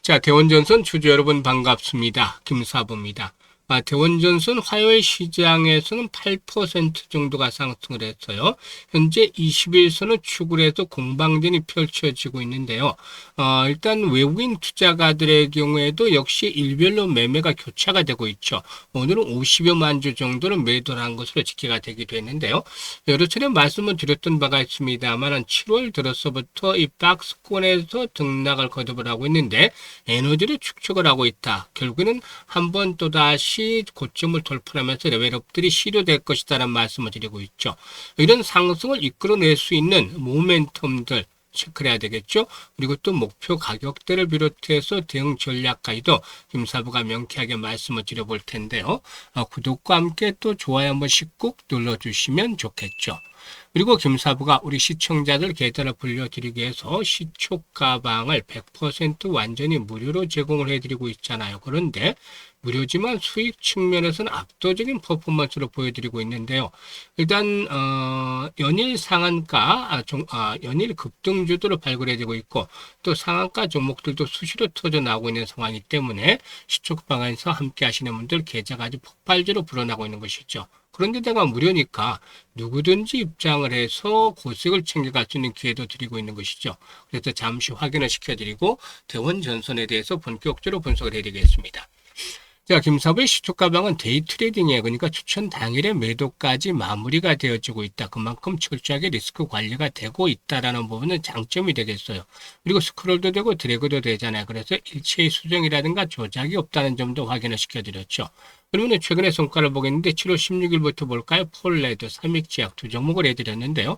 자, 대원전선 주주 여러분 반갑습니다. 김사부입니다. 대원전선 화요일 시장에서는 8% 정도가 상승을 했어요. 현재 20일선을 축으로 해서 공방전이 펼쳐지고 있는데요. 일단 외국인 투자가들의 경우에도 역시 일별로 매매가 교차가 되고 있죠. 오늘은 50여만 주 정도를 매도를 한 것으로 집계가 되기도 했는데요. 여러 차례 말씀을 드렸던 바가 있습니다만 7월 들어서부터 이 박스권에서 등락을 거듭을 하고 있는데 에너지를 축적을 하고 있다. 결국에는 한번 또다시 고점을 돌파하면서 레벨업들이 시도될 것이다라는 말씀을 드리고 있죠. 이런 상승을 이끌어낼 수 있는 모멘텀들 체크를 해야 되겠죠. 그리고 또 목표 가격대를 비롯해서 대응 전략까지도 김사부가 명쾌하게 말씀을 드려볼 텐데요. 구독과 함께 또 좋아요 한 번씩 꾹 눌러주시면 좋겠죠. 그리고 김사부가 우리 시청자들 계좌를 불려드리기 위해서 시초 가방을 100% 완전히 무료로 제공을 해드리고 있잖아요. 그런데 무료지만 수익 측면에서는 압도적인 퍼포먼스로 보여드리고 있는데요. 일단 연일 상한가, 연일 급등주들을 발굴해지고 있고 또 상한가 종목들도 수시로 터져 나오고 있는 상황이기 때문에 시초가방에서 함께 하시는 분들 계좌가 아주 폭발적으로 불어나고 있는 것이죠. 그런데다가 무료니까 누구든지 입장을 해서 고수익을 챙겨갈 수 있는 기회도 드리고 있는 것이죠. 그래서 잠시 확인을 시켜드리고 대원전선에 대해서 본격적으로 분석을 해드리겠습니다. 자, 김사부의 시초가방은 데이 트레이딩이에요. 그러니까 추천 당일에 매도까지 마무리가 되어지고 있다. 그만큼 철저하게 리스크 관리가 되고 있다라는 부분은 장점이 되겠어요. 그리고 스크롤도 되고 드래그도 되잖아요. 그래서 일체의 수정이라든가 조작이 없다는 점도 확인을 시켜드렸죠. 그러면 최근의 성과를 보겠는데 7월 16일부터 볼까요? 폴레드, 삼익제약 두 종목을 해드렸는데요.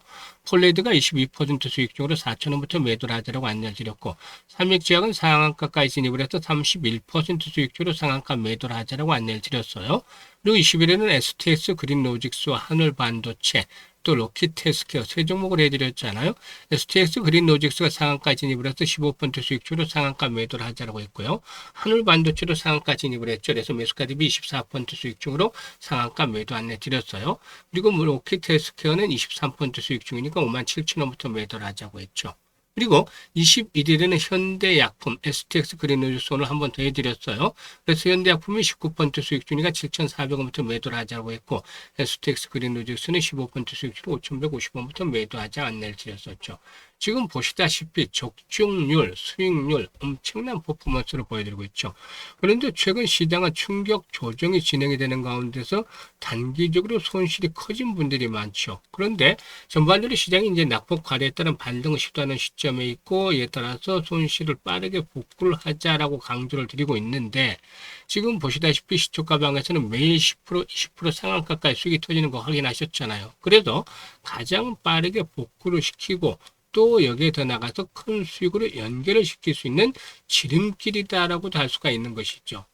폴레드가 22% 수익 중으로 4,000원부터 매도를 하자라고 안내를 드렸고 삼익제약은 상한가까지 진입을 해서 31% 수익 중으로 상한가 매도를 하자라고 안내를 드렸어요. 그리고 20일에는 STS, 그린로직스와 하늘반도체, 또 로키테스케어 세 종목을 해드렸잖아요. STX 그린로직스가 상한가 진입을 해서 15% 수익주로 상한가 매도를 하자라고 했고요. 하늘반도체도 상한가 진입을 했죠. 그래서 매수가 대비 24% 수익중으로 상한가 매도 안내 드렸어요. 그리고 로키테스케어는 23% 수익중이니까 57,000원부터 매도를 하자고 했죠. 그리고 21일에는 현대약품, STX 그린로직스 오늘 한 번 더 해드렸어요. 그래서 현대약품이 19% 수익 중이니까 7,400원부터 매도를 하자고 했고, STX 그린로직스는 15% 수익 중 5,150원부터 매도하자 안내를 드렸었죠. 지금 보시다시피 적중률, 수익률 엄청난 퍼포먼스를 보여드리고 있죠. 그런데 최근 시장은 충격 조정이 진행이 되는 가운데서 단기적으로 손실이 커진 분들이 많죠. 그런데 전반적으로 시장이 이제 낙폭 과대에 따른 반등을 시도하는 시점에 있고 이에 따라서 손실을 빠르게 복구를 하자라고 강조를 드리고 있는데 지금 보시다시피 시초가방에서는 매일 10%, 20% 상한가까지 수익이 터지는 거 확인하셨잖아요. 그래서 가장 빠르게 복구를 시키고 또 여기에 더 나가서 큰 수익으로 연결을 시킬 수 있는 지름길이다라고도 할 수가 있는 것이죠.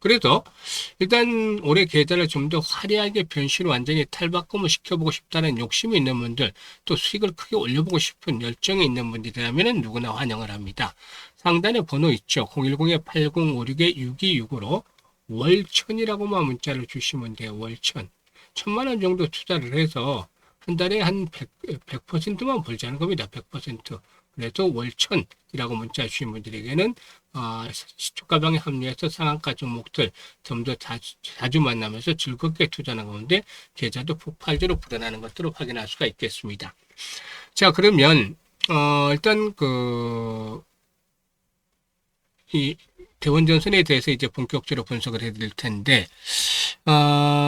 그래서 일단 올해 계좌를 좀 더 화려하게 변신 완전히 탈바꿈을 시켜보고 싶다는 욕심이 있는 분들 또 수익을 크게 올려보고 싶은 열정이 있는 분들이라면 누구나 환영을 합니다. 상단에 번호 있죠. 010-8056-6265로 월천이라고만 문자를 주시면 돼요. 월천. 1,000만 원 정도 투자를 해서 한 달에 한 100%만 벌자는 겁니다. 100%. 그래서 월천이라고 문자 주신 분들에게는 시초가방에 합류해서 상한가 종목들 좀 더 자주 만나면서 즐겁게 투자하는 가운데 계좌도 폭발적으로 불어나는 것들을 확인할 수가 있겠습니다. 자, 그러면 일단 이 대원전선에 대해서 이제 본격적으로 분석을 해드릴 텐데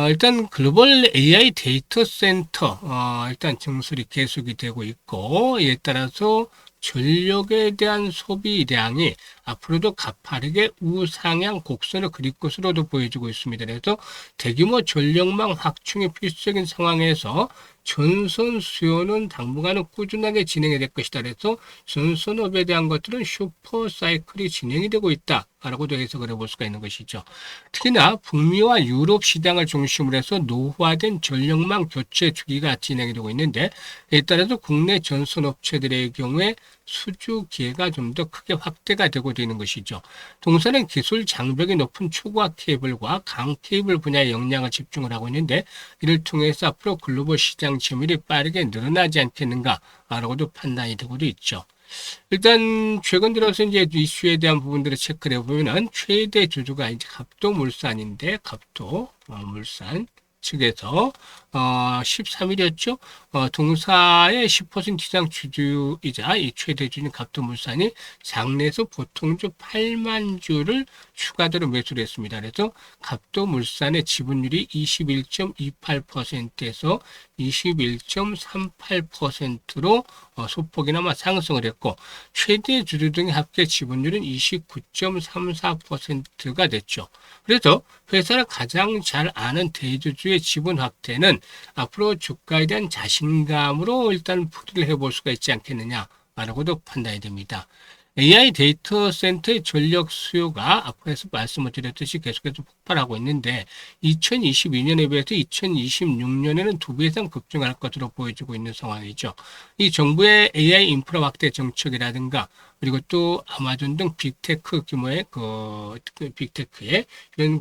일단 글로벌 AI 데이터 센터 일단 증설이 계속이 되고 있고 이에 따라서 전력에 대한 소비량이 앞으로도 가파르게 우상향 곡선을 그릴 것으로도 보여지고 있습니다. 그래서 대규모 전력망 확충이 필수적인 상황에서 전선 수요는 당분간은 꾸준하게 진행이 될 것이다. 그래서 전선업에 대한 것들은 슈퍼 사이클이 진행이 되고 있다라고도 해석을 해볼 수가 있는 것이죠. 특히나 북미와 유럽 시장을 중심으로 해서 노후화된 전력망 교체 주기가 진행이 되고 있는데 이에 따라서 국내 전선업체들의 경우에 수주 기회가 좀 더 크게 확대가 되고 있는 것이죠. 동사는 기술 장벽이 높은 초고화 케이블과 강 케이블 분야에 역량을 집중을 하고 있는데 이를 통해서 앞으로 글로벌 시장 점유율이 빠르게 늘어나지 않겠는가라고도 판단이 되고도 있죠. 일단 최근 들어서 이제 이슈에 대한 부분들을 체크를 해보면은 최대 주주가 이제 갑도물산인데 갑도물산 측에서 13일이었죠. 동사의 10% 이상 주주이자 이 최대 주주인 갑도물산이 장내에서 보통주 8만 주를 추가적으로 매수를 했습니다. 그래서 갑도물산의 지분율이 21.28%에서 21.38%로 소폭이나마 상승을 했고 최대 주주 등의 합계 지분율은 29.34%가 됐죠. 그래서 회사를 가장 잘 아는 대주주의 지분 확대는 앞으로 주가에 대한 자신감으로 일단 풀이를 해볼 수가 있지 않겠느냐라고도 판단이 됩니다. AI 데이터 센터의 전력 수요가 앞에서 말씀을 드렸듯이 계속해서 폭발하고 있는데 2022년에 비해서 2026년에는 2배 이상 급증할 것으로 보여지고 있는 상황이죠. 이 정부의 AI 인프라 확대 정책이라든가 그리고 또 아마존 등 빅테크 규모의 빅테크의 이런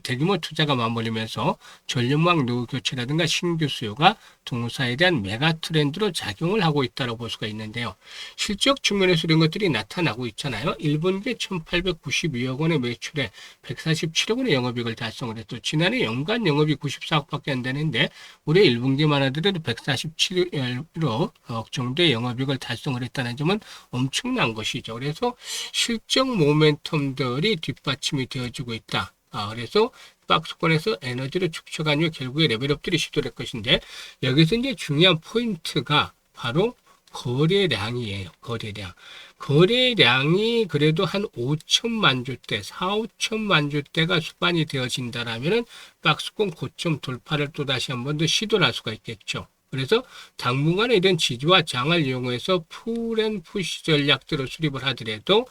대규모 투자가 맞물리면서 전력망 노후 교체라든가 신규 수요가 동사에 대한 메가 트렌드로 작용을 하고 있다고 볼 수가 있는데요. 실적 측면에서 이런 것들이 나타나고 있잖아요. 1분기에 1,892억 원의 매출에 147억 원의 영업이익을 달성을 했죠. 지난해 연간 영업이익 94억밖에 안 되는데 올해 1분기만 하더라도 147억 정도의 영업이익을 달성을 했다는 점은 엄청난 것이죠. 그래서 실적 모멘텀들이 뒷받침이 되어지고 있다. 그래서 박스권에서 에너지를 축적한 이후 결국에 레벨업들이 시도될 것인데 여기서 이제 중요한 포인트가 바로 거래량이에요. 거래량. 거래량이 그래도 한 5천만 주대, 4, 5천만 주대가 수반이 되어진다라면은 박스권 고점 돌파를 또 다시 한 번 더 시도를 할 수가 있겠죠. 그래서 당분간에 이런 지지와 장을 이용해서 풀앤푸시 전략들을 수립을 하더라도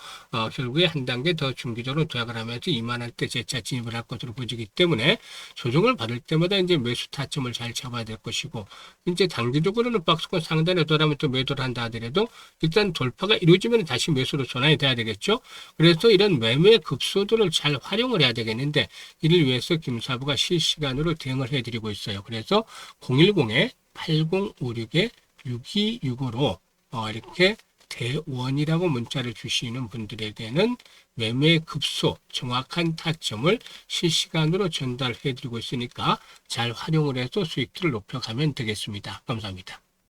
결국에 한 단계 더 중기적으로 도약을 하면서 이만할 때 재차 진입을 할 것으로 보이기 때문에 조정을 받을 때마다 이제 매수 타점을 잘 잡아야 될 것이고 이제 단기적으로는 박스권 상단에 돌아오면 또 매도를 한다 하더라도 일단 돌파가 이루어지면 다시 매수로 전환이 돼야 되겠죠. 그래서 이런 매매 급소들을 잘 활용을 해야 되겠는데 이를 위해서 김사부가 실시간으로 대응을 해드리고 있어요. 그래서 010에 8056-6265로 이렇게 대원이라고 문자를 주시는 분들에게는 매매 급소 정확한 타점을 실시간으로 전달해 드리고 있으니까 잘 활용을 해서 수익들을 높여가면 되겠습니다. 감사합니다.